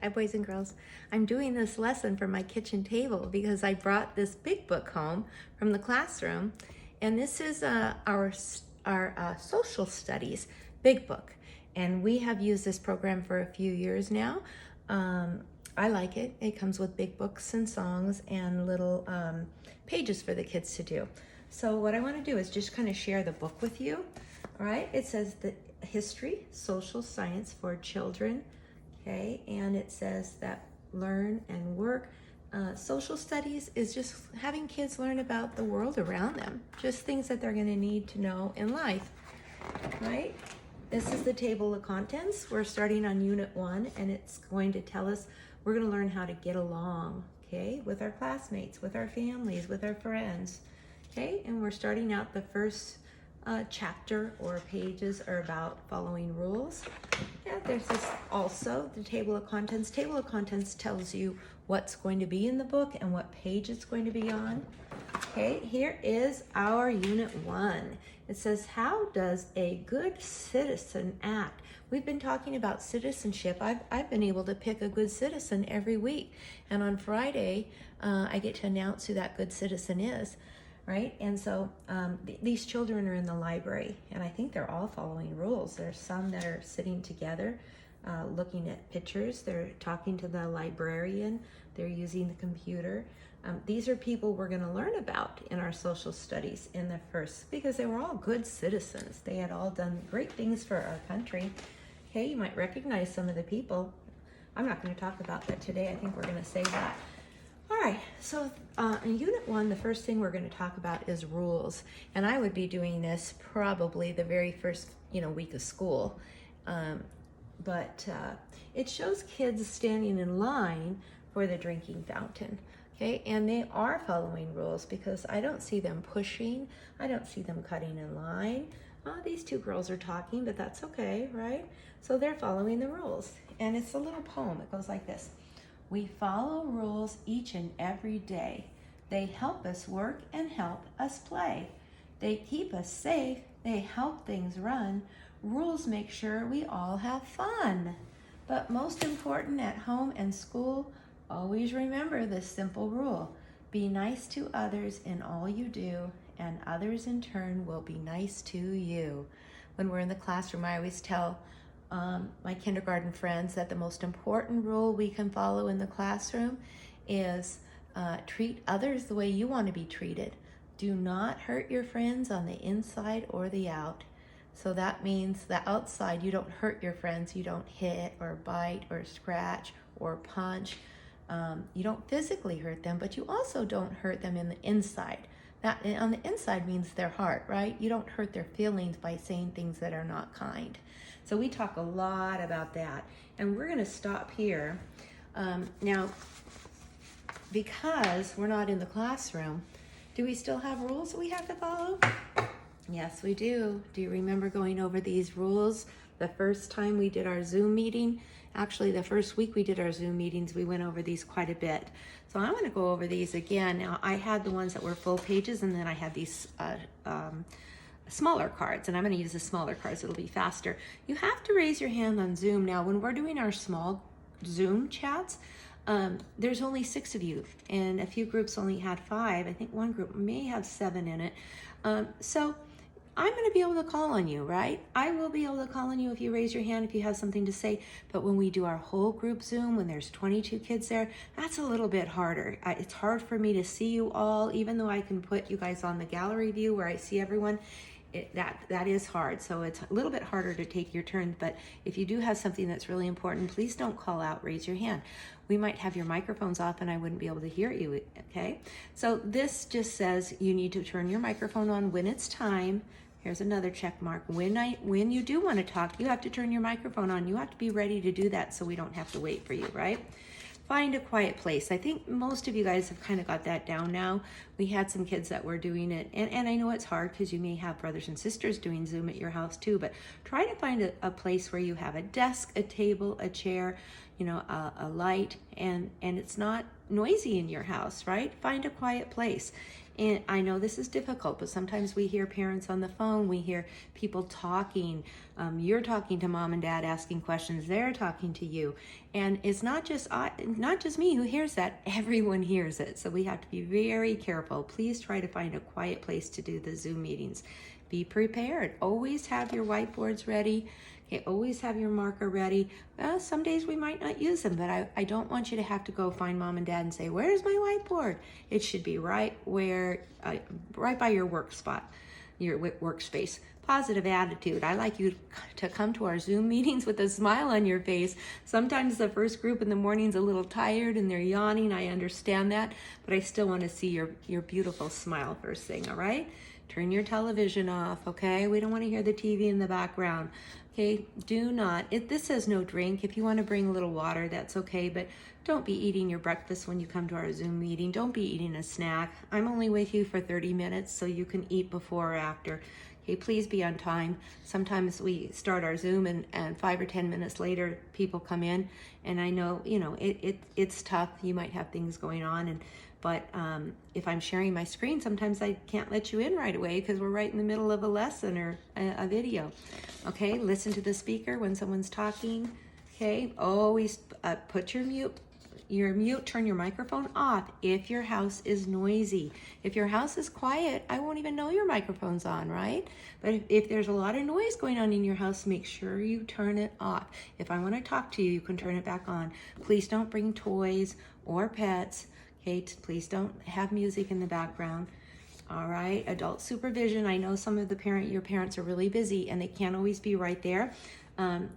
Hi, boys and girls. I'm doing this lesson for my kitchen table because I brought this big book home from the classroom, and this is our social studies big book, and we have used this program for a few years now. I like it. It comes with big books and songs and little pages for the kids to do. So what I want to do is just kind of share the book with you. All right, it says the history, social science for children. Okay, and it says that learn and work. Social studies is just having kids learn about the world around them, just things that they're going to need to know in life, right? This is the table of contents. We're starting on Unit 1, and it's going to tell us we're going to learn how to get along, okay, with our classmates, with our families, with our friends, okay? And we're starting out the first chapter or pages are about following rules. Yeah, there's this also the table of contents. Table of contents tells you what's going to be in the book and what page it's going to be on. Okay, here is our Unit 1. It says, how does a good citizen act? We've been talking about citizenship. I've been able to pick a good citizen every week. And on Friday, I get to announce who that good citizen is. Right? And so these children are in the library, and I think they're all following rules. There's some that are sitting together, looking at pictures. They're talking to the librarian. They're using the computer. These are people we're going to learn about in our social studies in the first, because they were all good citizens. They had all done great things for our country. Okay, you might recognize some of the people. I'm not going to talk about that today. I think we're going to save that. All right, so in Unit 1, the first thing we're going to talk about is rules. And I would be doing this probably the very first, week of school. But it shows kids standing in line for the drinking fountain, okay? And they are following rules because I don't see them pushing. I don't see them cutting in line. These two girls are talking, but that's okay, right? So they're following the rules. And it's a little poem. It goes like this. We follow rules each and every day. They help us work and help us play. They keep us safe. They help things run. Rules make sure we all have fun. But most important at home and school, always remember this simple rule. Be nice to others in all you do, and others in turn will be nice to you. When we're in the classroom, I always tell my kindergarten friends that the most important rule we can follow in the classroom is treat others the way you want to be treated. Do not hurt your friends on the inside or the out. So that means the outside, you don't hurt your friends. You don't hit or bite or scratch or punch. You don't physically hurt them, but you also don't hurt them in the inside. That on the inside means their heart, right? You don't hurt their feelings by saying things that are not kind. So we talk a lot about that, and we're going to stop here. Now, because we're not in the classroom, do we still have rules that we have to follow? Yes, we do. Do you remember going over these rules the first time we did our Zoom meeting? Actually, the first week we did our Zoom meetings, we went over these quite a bit. So I'm going to go over these again. Now, I had the ones that were full pages, and then I had these smaller cards, and I'm going to use the smaller cards. It'll be faster. You have to raise your hand on Zoom. Now, when we're doing our small Zoom chats, there's only 6 of you, and a few groups only had 5. I think one group may have 7 in it. So I'm going to be able to call on you, right? I will be able to call on you if you raise your hand, if you have something to say. But when we do our whole group Zoom, when there's 22 kids there, that's a little bit harder. It's hard for me to see you all, even though I can put you guys on the gallery view where I see everyone. That is hard. So it's a little bit harder to take your turn. But if you do have something that's really important, please don't call out, raise your hand. We might have your microphones off and I wouldn't be able to hear you, okay? So this just says you need to turn your microphone on when it's time. Here's another check mark. When you do want to talk, you have to turn your microphone on. You have to be ready to do that so we don't have to wait for you, right? Find a quiet place. I think most of you guys have kind of got that down now. We had some kids that were doing it, and I know it's hard because you may have brothers and sisters doing Zoom at your house too, but try to find a place where you have a desk, a table, a chair, a light, and it's not noisy in your house, right? Find a quiet place. And I know this is difficult, but sometimes we hear parents on the phone, we hear people talking. You're talking to mom and dad, asking questions. They're talking to you, and it's not just me who hears that. Everyone hears it, so we have to be very careful. Please try to find a quiet place to do the Zoom meetings. Be prepared. Always have your whiteboards ready. Okay, always have your marker ready. Well, some days we might not use them, but I don't want you to have to go find mom and dad and say, "Where's my whiteboard?" It should be right by your work spot, your workspace. Positive attitude. I like you to come to our Zoom meetings with a smile on your face. Sometimes the first group in the morning's a little tired and they're yawning. I understand that, but I still want to see your beautiful smile first thing, all right? Turn your television off, okay? We don't want to hear the TV in the background. Okay, do not. This says no drink. If you want to bring a little water, that's okay, but don't be eating your breakfast when you come to our Zoom meeting. Don't be eating a snack. I'm only with you for 30 minutes, so you can eat before or after. Okay, please be on time. Sometimes we start our Zoom and 5 or 10 minutes later, people come in, and I know, it's tough. You might have things going on, but if I'm sharing my screen, sometimes I can't let you in right away because we're right in the middle of a lesson or a video. Okay, listen to the speaker when someone's talking. Okay, always put your mute, turn your microphone off if your house is noisy. If your house is quiet, I won't even know your microphone's on, right? But if there's a lot of noise going on in your house, make sure you turn it off. If I want to talk to you, you can turn it back on. Please don't bring toys or pets. Okay, please don't have music in the background. All right, adult supervision. I know some of your parents are really busy and they can't always be right there.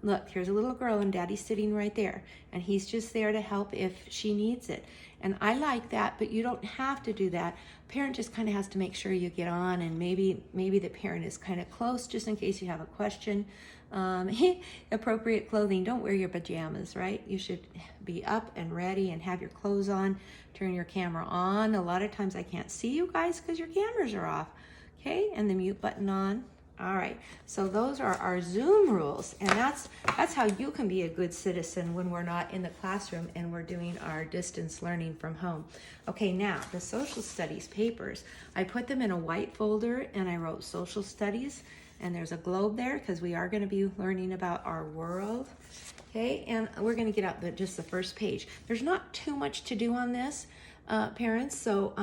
Look, here's a little girl and daddy's sitting right there, and he's just there to help if she needs it. And I like that, but you don't have to do that. Parent just kind of has to make sure you get on, and maybe the parent is kind of close just in case you have a question. Appropriate clothing. Don't wear your pajamas, right? You should be up and ready and have your clothes on. Turn your camera on. A lot of times I can't see you guys because your cameras are off. Okay, and the mute button on. All right, so those are our Zoom rules, and that's how you can be a good citizen when we're not in the classroom and we're doing our distance learning from home. Okay, now the social studies papers, I put them in a white folder and I wrote social studies, and there's a globe there because we are going to be learning about our world. Okay, and we're going to get out just the first page. There's not too much to do on this, parents, so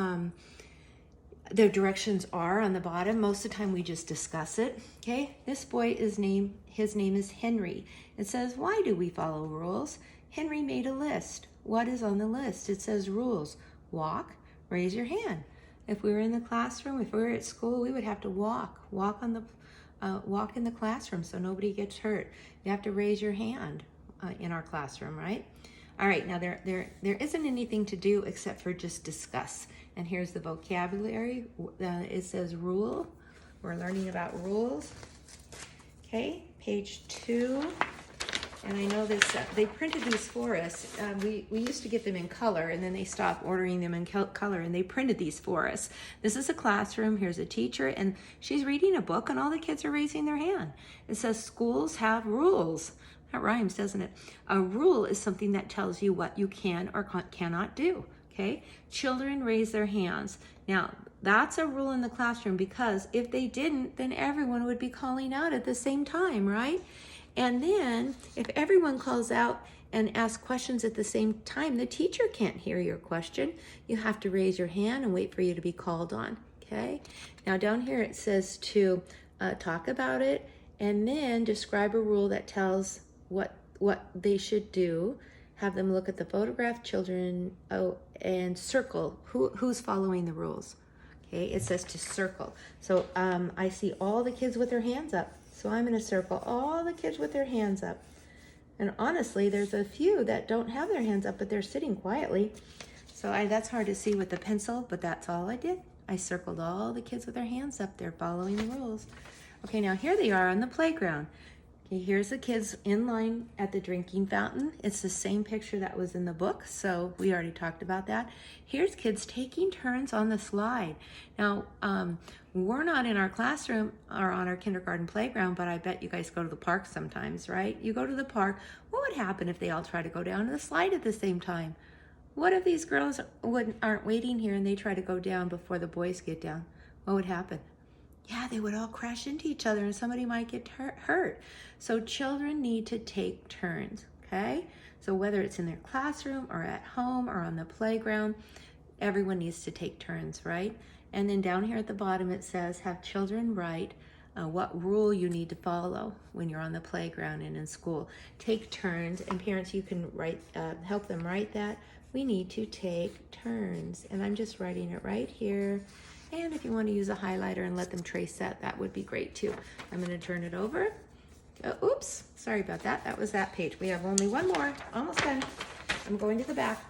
the directions are on the bottom. Most of the time we just discuss it. Okay, this boy his name is Henry. It says, why do we follow rules? Henry made a list. What is on the list? It says rules. Walk, raise your hand. If we were in the classroom, if we were at school, we would have to walk in the classroom so nobody gets hurt. You have to raise your hand in our classroom, right? All right, now there isn't anything to do except for just discuss. And here's the vocabulary. It says rule. We're learning about rules. Okay, page 2. And I know this, they printed these for us. We used to get them in color, and then they stopped ordering them in color, and they printed these for us. This is a classroom. Here's a teacher, and she's reading a book, and all the kids are raising their hand. It says schools have rules. That rhymes, doesn't it? A rule is something that tells you what you can or cannot do. Okay, children raise their hands. Now, that's a rule in the classroom because if they didn't, then everyone would be calling out at the same time, right? And then if everyone calls out and asks questions at the same time, the teacher can't hear your question. You have to raise your hand and wait for you to be called on, okay? Now down here it says to talk about it and then describe a rule that tells what they should do. Have them look at the photograph, children, and circle who's following the rules. Okay, it says to circle. So I see all the kids with their hands up. So I'm going to circle all the kids with their hands up. And honestly, there's a few that don't have their hands up, but they're sitting quietly. So that's hard to see with the pencil, but that's all I did. I circled all the kids with their hands up. They're following the rules. Okay, now here they are on the playground. Okay, here's the kids in line at the drinking fountain. It's the same picture that was in the book, so we already talked about that. Here's kids taking turns on the slide. Now, we're not in our classroom or on our kindergarten playground, but I bet you guys go to the park sometimes, right? You go to the park. What would happen if they all try to go down the slide at the same time? What if these girls aren't waiting here and they try to go down before the boys get down? What would happen? Yeah, they would all crash into each other and somebody might get hurt. So children need to take turns, okay? So whether it's in their classroom or at home or on the playground, everyone needs to take turns, right? And then down here at the bottom it says, have children write what rule you need to follow when you're on the playground and in school. Take turns, and parents, you can write, help them write that. We need to take turns, and I'm just writing it right here. And if you want to use a highlighter and let them trace that, that would be great too. I'm going to turn it over. Oops, sorry about that. That was that page. We have only one more, almost done. I'm going to the back.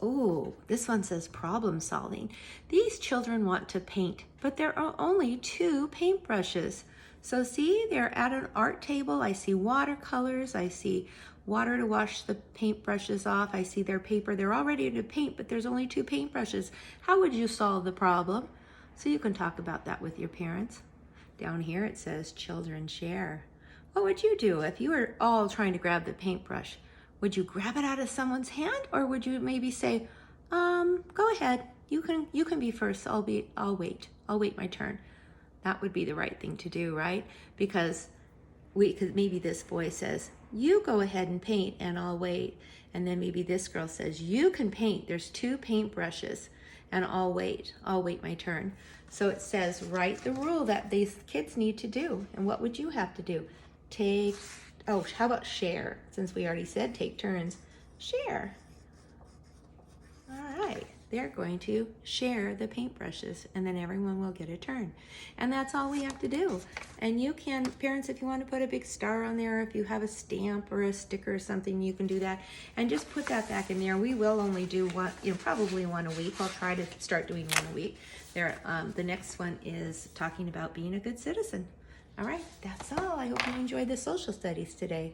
Oh, this one says problem solving. These children want to paint, but there are only 2 paintbrushes. So see, they're at an art table. I see watercolors. I see water to wash the paintbrushes off. I see their paper. They're all ready to paint, but there's only 2 paintbrushes. How would you solve the problem? So you can talk about that with your parents. Down here it says children share. What would you do if you were all trying to grab the paintbrush? Would you grab it out of someone's hand, or would you maybe say, go ahead, you can be first, I'll wait my turn. That would be the right thing to do, right? Because maybe this boy says, you go ahead and paint and I'll wait. And then maybe this girl says, you can paint, there's 2 paintbrushes and I'll wait my turn. So it says, write the rule that these kids need to do. And what would you have to do? How about share? Since we already said take turns, share. All right, they're going to share the paintbrushes and then everyone will get a turn. And that's all we have to do. And you can, parents, if you want to put a big star on there, if you have a stamp or a sticker or something, you can do that. And just put that back in there. We will only do one, probably one a week. I'll try to start doing one a week. The next one is talking about being a good citizen. All right, that's all. I hope you enjoyed the social studies today.